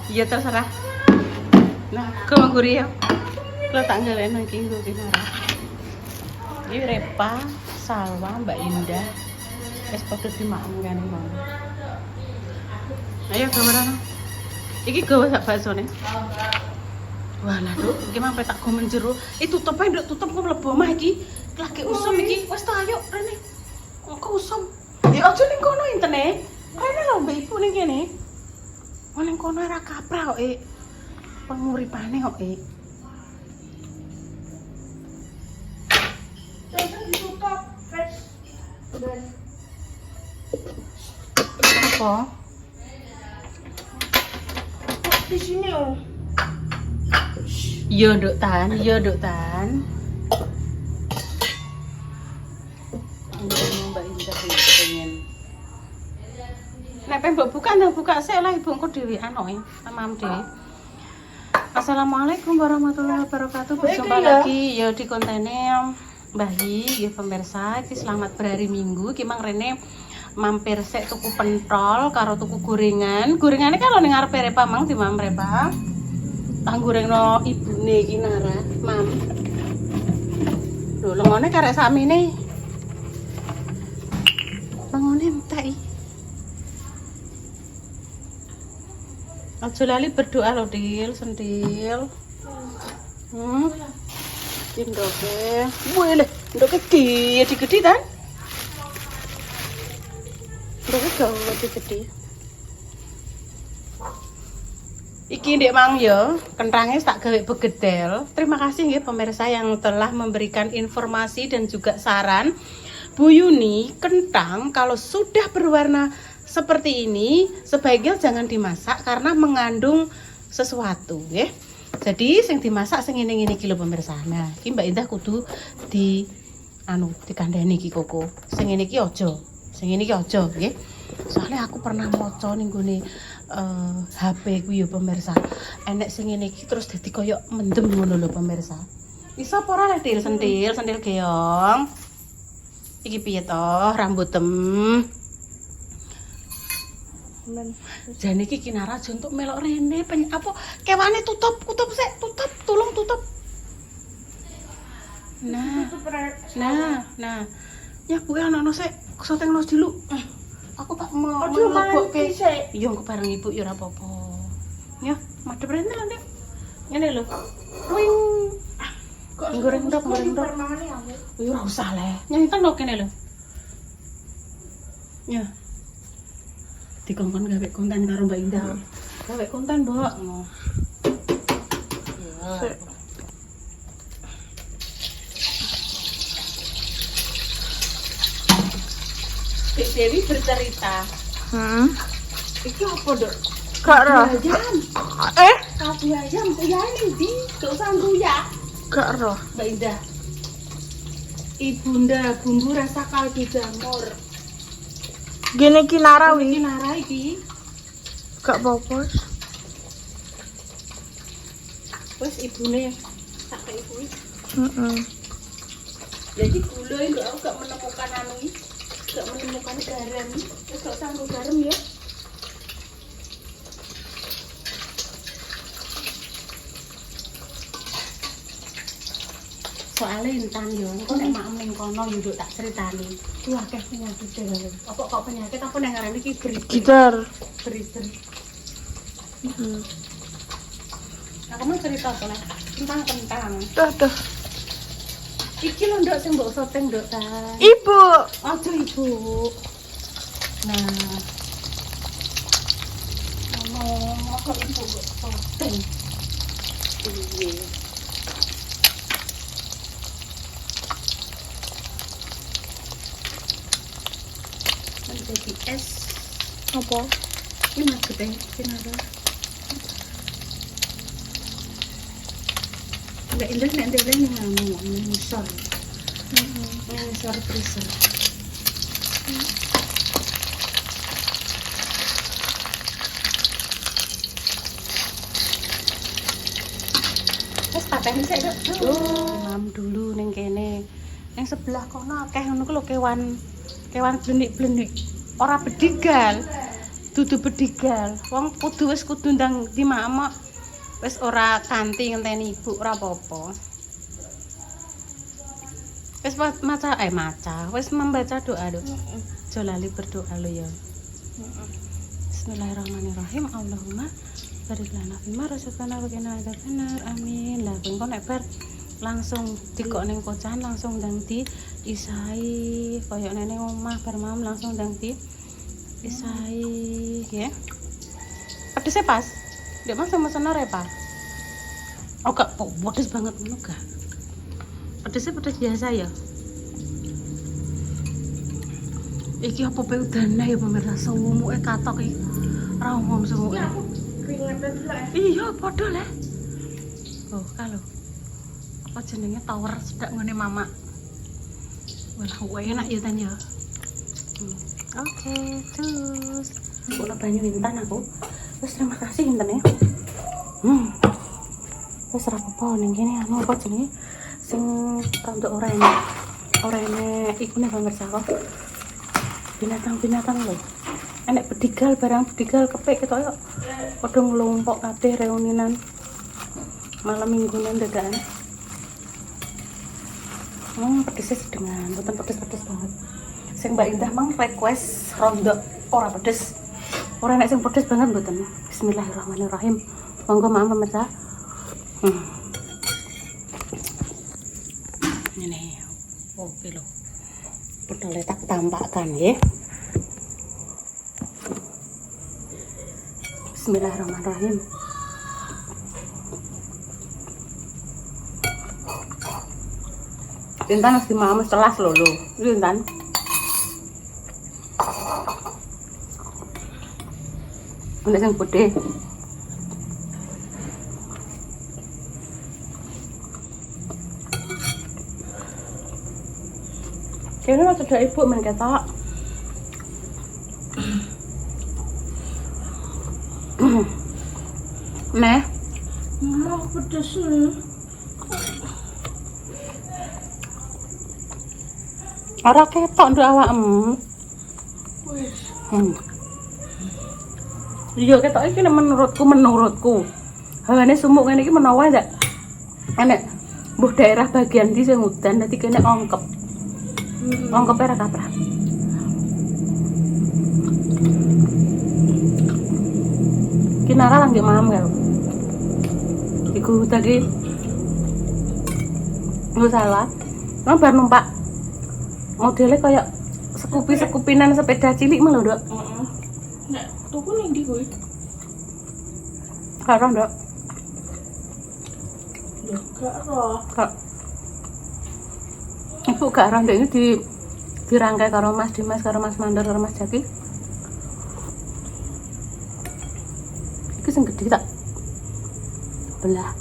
Iya terserah. Nah, gue mau gurih ya. Lo tak ngelain lagi gue gimana? Ini Repa, Salwa, Mbak Indah. Es padha dimakan mau. Ayo gambaran. Iki gawe sak basone. Walah, Duk, iki mampe tak gomen jero. Tutup ae, Nduk, tutup kok mlebu omah iki. Lagi usum iki. Wis ta ayo rene. Engko usum. Ya aja ning kono intene. Rene lho mbek ibu ning kene. Wah ning kono ora kaprah kok, penguripane kok, Ditutup, fresh. Apa? Di sini oh. Iya, Nduk Tan. Iya, Nduk Tan. Mbak Indah pengen. Nek pengen buka sik lah ibu engko dhewean kok, sama dhewe. Assalamualaikum warahmatullahi wabarakatuh. Berjumpa lagi ya di kontennya Mbah Hi, ya pemirsa. Iki selamat berhari Minggu. Ki mang rene mampir sik tuku pentol karo tuku gorengan. Gorengane kalau ning ngarepe Repa mang di Mam Repa. Tak gorengno ibune iki Nara, Mam. Lho lengone karek samine. Lengone entek iki. Aja lali berdoa loh, Dil, sentil. Indoke. Wih, indoke gede kan? Indoke gede. Iki Ndek Mang ya, kentrangnya tak gawe begedel. Terima kasih nggih pemirsa yang telah memberikan informasi dan juga saran. Bu Yuni, kentang kalau sudah berwarna seperti ini sebaiknya jangan dimasak karena mengandung sesuatu ya. Jadi sing dimasak sing ngene-ngene iki lho pemirsa. Nah, iki Mbak Indah kudu dikandani iki koko. Sing ngene iki aja. Sing ngene iki aja nggih. Soalnya aku pernah maca ning gone HP ku ya pemirsa. Enek sing ngene iki terus dadi koyo mendem ngono lho pemirsa. Iso apa ora Dil sentil geong. Iki piye toh rambutem? Jane iki Kinara aja untuk melok rene apa kewane tutup sik, tolong tutup. Nah. Ya Bu ana sik, soteng los dulu. Aku tak mau mlebokke. Iya engko bareng Ibu ya ora apa-apa. Ya, madhep rene lho, Ndek. Ngene lho. Wing. Kok goreng ndok. Ya ora usah le. Nyanyikan lho kene lho. Ya. Dikongkon gawe konten karo Mbak Indah. Gawe konten, Mbok. Ya. Dek Dewi bercerita. Iki apa, Dok? Gak roh. Kaldu ayam, ya ini di, gak usah ya. Gak roh. Mbak Indah. Ibunda bumbu rasa kaldu jamur. Gini Kinara Iki Nara iki. Gak apa-apa. Wes ibune tak kei kuwi. Jadi gula itu aku gak menemukan gak menemukan garam. Wes gak usah garam ya. Soalnya intan yo, engko nek mak ning kono yo nduk tak critani. Ku akeh penyakit dhewe. Apa kok penyakit apa nang ngarani iki Gitar. Beriter. Aku mau cerita apa nek kentang. Tuh. Iki lho nduk sing mbok soteng nduk ta. Ibu. Aja Ibu. Nah. Kok Ibu soteng. Iya. Jadi es Apa? ini mas gede Kinara. Mbak Indah nek ndek rene ngisor. Ngisor freezer. Wes pateni sik, Dok. Mam dulu ning kene. Ning sebelah kono akeh ngono ku lho kewan blenik-blenik. Ora bedigal. dudu bedigal. Wong kudu ndang di mama. Wis ora kanthi ngenteni ibu ora apa-apa. Wis wis membaca doa lho. Aja lali berdoa lho ya. Bismillahirrahmanirrahim. Allahumma barik lana fima razaqtana wa qina adzabannar. Amin. Lah engko nek bar langsung dikok ning kocan langsung ndang di isai koyo nene omah bar mam langsung ndang di isai ya. Pedesnya pas. Ndek Mas sama senar ya, Pak. Oh, gak pedes banget ngono gak. Pedesnya pedes biasa ya. Iki apa pe udane ya pemirsa sumuke katok iki. Ra umum sumuke. Iya, padha le. Oh, kalau apa jenenge tower sedak ngene mama. Wah, enak ya Tan ya. Oke, terus bola banyu Intan aku. Terus terima kasih Intan ya. Terus ora apa-apa ning kene anu apa jenenge sing rada orene iku nek pemirsa kok. Binatang-binatang lho. Enek bedigal barang bedigal kepek ketok yo. Padha nglompok kabeh reuninan. Malam mingguan dadakan. Pedesnya sedengan, bukan pedes-pedes banget. Sing Mbak Indah mang request rondo ora pedes. Ora enek sing pedes banget mboten. Bismillahirrahmanirrahim. Monggo maaf pemirsa. Ini. Oke lho. Pedole tak tampakkan ya. Bismillahirrahmanirrahim. Intan harus dimama setelah lho. Intan. Ada yang putih. Kayaknya waktu ada ibu main ketok. Meh. Mau pedes nih. Ora ketok nduk awakmu. Wis. Iya ketok iki menurutku. Hawane sumuk ngene iki menawa ndak enek mbuh daerah bagian ndi sing udan dadi kene ongkep. Ongkep ora kaprah. Kinara lang mam karo. Iku tadi lu salah. Nang bar numpak modelnya kayak sekupinan sepeda cilik malah Dok. Nek tuku ning ndi kuwi? Karo Dok. Ya gak roh. Kak. Ibu gak ora ndek iki dirangkai karo Mas Dimas, karo Mas Mandor, karo Mas Jaki. Iki sing gedhe tak belah.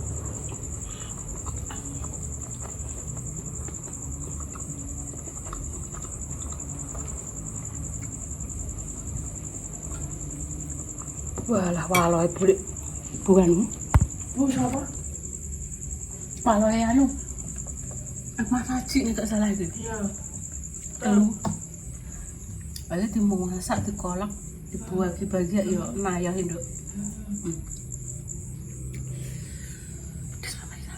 Walah waloe bulik bukan. Bu siapa? Waloe anu. Mas Haji nek gak salah iki. Iya. Telu. Ada timbung masak dikolak, dibagi-bagi ya nayah Nduk. Pedes banget ya.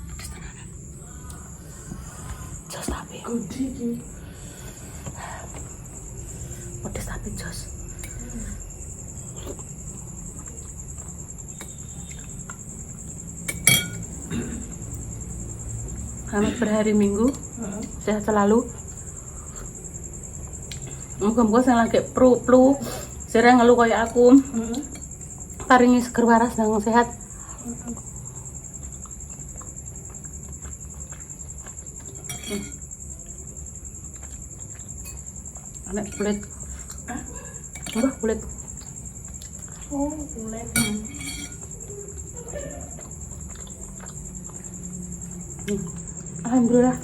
Pedes tenanan. Jos tapi. Gede iki. Pedes tapi jos. Selamat berhari Minggu. Sehat selalu. Muga-muga sing lagi flu sering ngeluh kayak aku. Paringi seger waras dan sehat. Anak kulit. Mbah kulit. Oh, kulit. Alhamdulillah.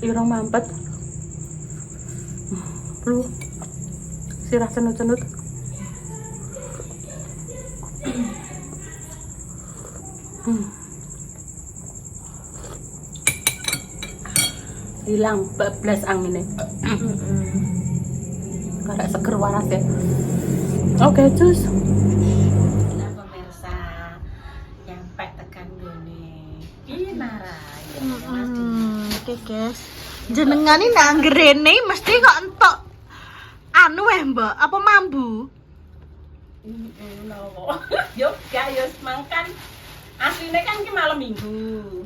Irong mampet. Flu. Sirah cenut-cenut. Hilang bablas anginnya. karek seger waras ya. Oke, cus. Nah, pemirsa nyampe tekan gone. Kinara. Oke guys, jenengan ini nang ngrene mesti kok entuk anu Mbak, apa mambu? Nopo. Yo gak yo mangkan. Asline kan ki malam Minggu.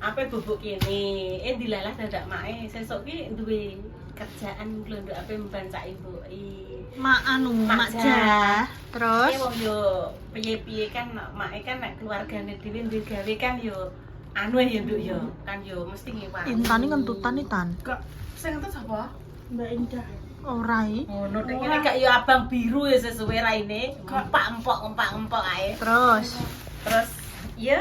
Apa bubuk kene, dilalah dadak mae. Sesuk ki duwe kerjaan glondok apa mbancaki mbuki. Mak anu, mak jah. Terus wong yo piye-piye kan mae kan nek keluargane dhewe duwe gawe kan yo anu ya Nduk yo. Kan yo mesti ngewangi. Intan iki kentutan Intan. Kok sing ngentut sapa? Mbak Indah. Ora iki. Ngono nek kene gak yo abang biru ya sesuwe raine. Empok ae. Terus Ya,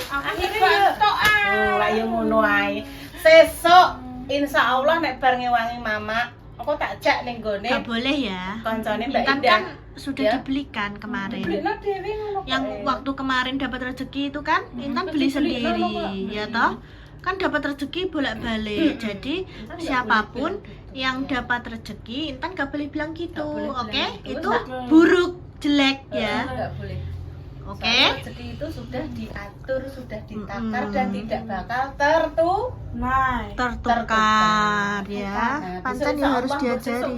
Akhirnya tok oh, lah yo ngono ae. Sesuk insyaallah nek bar ngewangi mama, aku tak jak ning gone gak boleh ya. kancane Mbak Intan Indah. kan sudah Ya. dibelikan kemarin. Belinya dhewe ngono kok. Yang waktu kemarin dapat rezeki itu kan Intan beli sendiri, ya toh? Kan dapat rezeki bolak-balik. Jadi siapapun yang dapat rezeki, Intan gak boleh bilang gitu, Gak boleh oke? bilang gitu. Itu buruk, jelek ya. Enggak boleh. Oke? Soalnya rezeki itu sudah diatur, sudah ditakar dan tidak bakal Nah, Tertukar ya. Pancan ya harus diajari.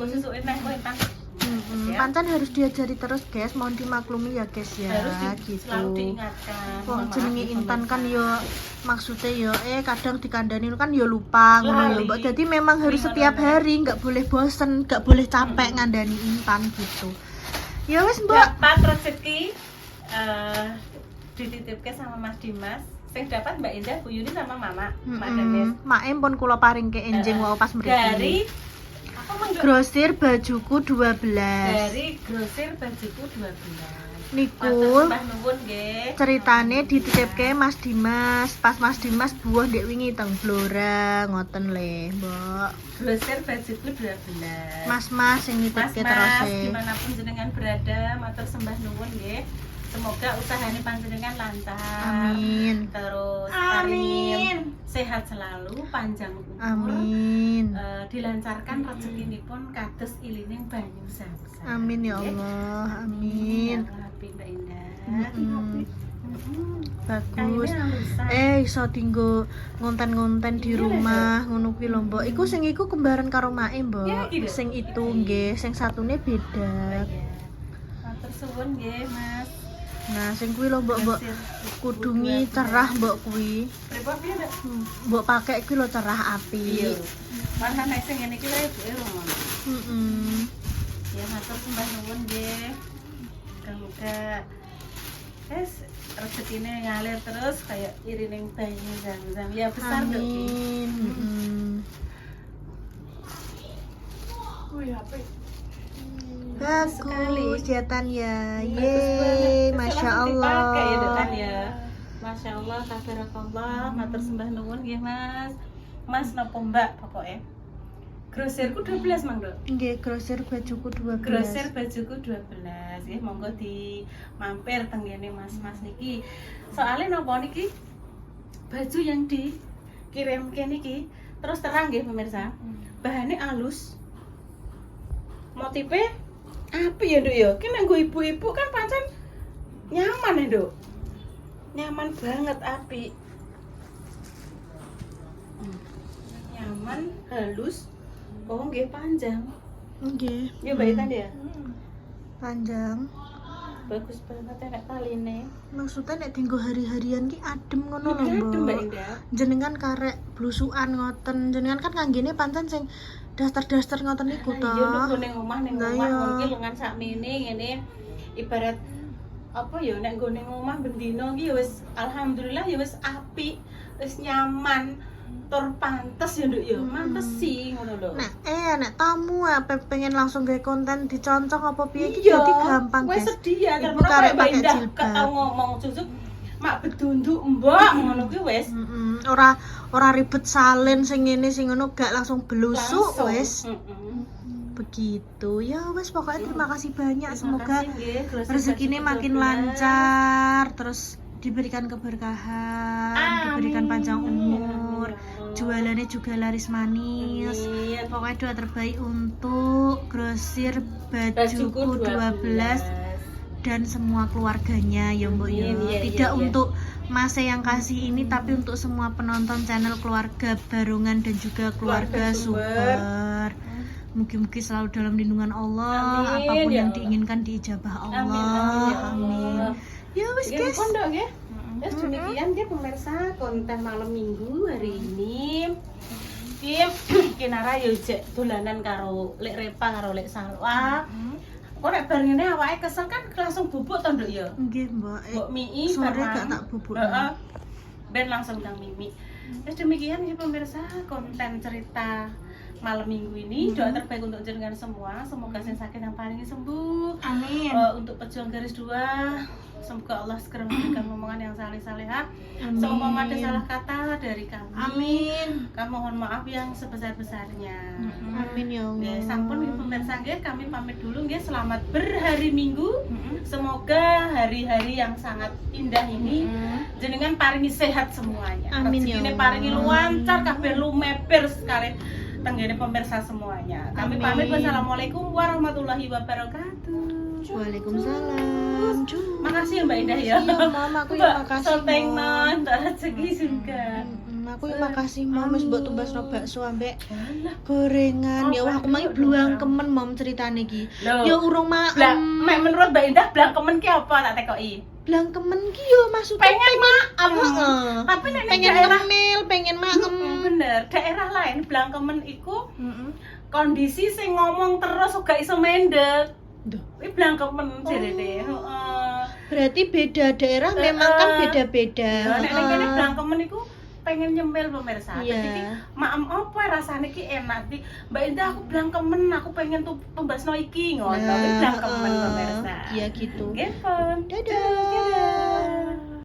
Pancan harus diajari terus guys, mohon dimaklumi ya guys ya, gitu. Selalu diingatkan. Wong Mohon jenenge maaf, Intan kan pemirsa. yo maksudnya yo kadang dikandani kan yo lupa ngono yo Lali. Mbak. Jadi memang harus Gimana, setiap Mbak? hari, nggak boleh bosen, nggak boleh capek ngandani Intan gitu. Ya wes Mbak. Dapat rezeki dititipke sama Mas Dimas. Sing dapat Mbak Indah, Bu Yuni sama Mama. Mak Danes. Mak pun kula paring ke enjing wae pas mriki. Dari apa Mang? Grosir bajuku 12. Dari grosir bajuku 12. Niku Mbah nuwun nggih. ceritane dititipke Mas Dimas. Pas Mas Dimas buah ndek wingi teng Blora ngoten le, Mbak. Grosir bajuku 12. Mas sing nitipke terus Mas, e. dimanapun jenengan berada, matur sembah nuwun nggih. Semoga usahane panjenengan lancar. Amin. Terus Amin. sehat selalu, panjang umur. Amin. Dilancarkan rezekinipun kados ilining banyu samsa. Amin ya Allah. Amin. Ya Allah, Mbak Indah. Bagus. Kaine alusan. Iso tinggo ngonten-ngonten di rumah ngono kuwi lho, Mbok. Iku sing iku kembaran karo Make, Mbok. Ya, iki lho. Sing itu nggih, sing satune beda. Ya. Matur suwun nggih, Mas. Nah, sing kuwi lho, Mbok, kudungi cerah, Mbok kuwi. Pripun piye, Mbak? Mbok pakai kuwi lho cerah api. Iya. Malah nek sing ngene iki wae ibuke romono. Ya matur sembah nuwun nggih. Muga-muga rezekine ngalir terus kayak irining banyu zam-zam. Ya besar Dok. Amin. wih apa? Bagus ya Tan ya. Bagus Yeay, banget. Masya Langsung dipakai ya, Dok, kan, Allah. ya. Masya Allah, tabarakallah, matur sembah nuwun nggih Mas. Mas napa Mbak pokoknya. Grosirku 12 Mang Dok. Nggih, grosir bajuku 12. Grosir bajuku 12 ya, monggo di mampir tenggene mas-mas niki. Soalnya nopo niki baju yang dikirimke niki terus terang nggih pemirsa. Bahannya halus. Motifnya apa ya Nduk ya? Ki nganggo ibu-ibu kan pancen nyaman ya Nduk. Nyaman banget api. Nyaman, halus. Oh nggih panjang. Nggih. Ya baik ya. Panjang. Bagus banget enak taline. Maksudnya nek tinggo hari-harian ki adem ngono lho, Adem, Mbak Mbok. Indah. Jenengan karek blusukan ngoten. Jenengan kan kanggene pancen sing daster-daster ngoten niku to. Iya nunggu ning omah Lah iya. ngono iki lengan sakmene ngene ibarat apa ya nek nggo ning omah bendino iki ya wis alhamdulillah ya wis apik, wis nyaman, tur pantes ya Nduk ya. Mantes sih ngono lho. Nek tamu apa pengen langsung gawe konten diconcong apa piye iki Iya, dadi gampang, wis guys. sedia Ibu terus karek Mbak pakai Indah jilbab. ketau ngomong susuk mak bedunduk mbak ngono kuwi wis Ora ribet salin sing ngene sing ngono gak langsung blusuk langsung. wis. Mm-mm. Begitu. Ya wis pokoknya terima kasih banyak. Semoga Terima kasih, nggih. Grosir rezekinya bajuku makin 12. lancar, terus diberikan keberkahan, diberikan panjang umur. jualannya juga laris manis. Amin. Pokoknya doa terbaik untuk grosir Bajuku 12 dan semua keluarganya ya Mbak ya. Amin, iya, Tidak iya, iya. untuk Mas yang kasih ini tapi untuk semua penonton channel keluarga Barongan dan juga keluarga Keluarga Sumber. Sumber. Mungkin-mungkin selalu dalam lindungan Allah, Amin, apapun ya yang Allah. diinginkan diijabah Allah. Amin, amin, ya Amin. Allah. Ya wis Nggih, guys. pondok nggih. Terus demikian nggih pemirsa konten malam Minggu hari ini. Kinara yo jek dolanan karo Lek Repa karo Lek Salwa. Kok nek bar ngene awake kesel kan langsung bubuk to nduk ya. Nggih, Mbak. Mbok mie Sore barang. gak tak bubuk. Heeh. Ben langsung nang mimi. Terus demikian ya pemirsa konten cerita malam Minggu ini. Doa terbaik untuk jenengan semua. Semoga sing sakit yang paling sembuh. Amin. Untuk pejuang garis 2, semoga Allah segera memberikan omongan yang saleh-salehah. Amin. Seumpama ada salah kata dari kami, Amin. kami mohon maaf yang sebesar-besarnya. Amin ya Allah. Ya, sampun nggih pemirsa nggih, kami pamit dulu nggih. Selamat berhari Minggu. Semoga hari-hari yang sangat indah ini jenengan paringi sehat semuanya. Amin, ya Rezekine Allah. paringi lancar kabeh lumeber sekali tenggene pemirsa semuanya. Kami Amin. pamit. Wassalamualaikum warahmatullahi wabarakatuh. Waalaikumsalam. Makasih ya Mbak Indah ya. Iya, Mam, aku yang makasih. Soteng Mam. non, tak rezeki juga. Aku yang makasih Mam wis mbok tumbas bakso ambek gorengan. Ya wah aku mangi bluang kemen Mam ceritane iki. Loh. Ya urung Blang, maem. mek menurut Mbak Indah blang kemen ki apa tak tekoki? Blang kemen ki yo maksudnya Pengen maem. Heeh. Tapi nek ning pengen daerah ngemil, pengen maem. bener, daerah lain blang kemen iku kondisi sing ngomong terus uga iso mendek. Duh. Kuwi blang kemen jarene. Heeh. Berarti beda daerah memang kan beda-beda. Ya, nek ning kene Heeh. blang kemen iku pengen nyemil pemirsa. Iya. Jadi iki maem apa rasane ki enak di Mbak Indah aku blang kemen, aku pengen tuh tumbasno iki ngono. Kuwi blang kemen pemirsa. Iya gitu. Nggih, Pon. Dadah.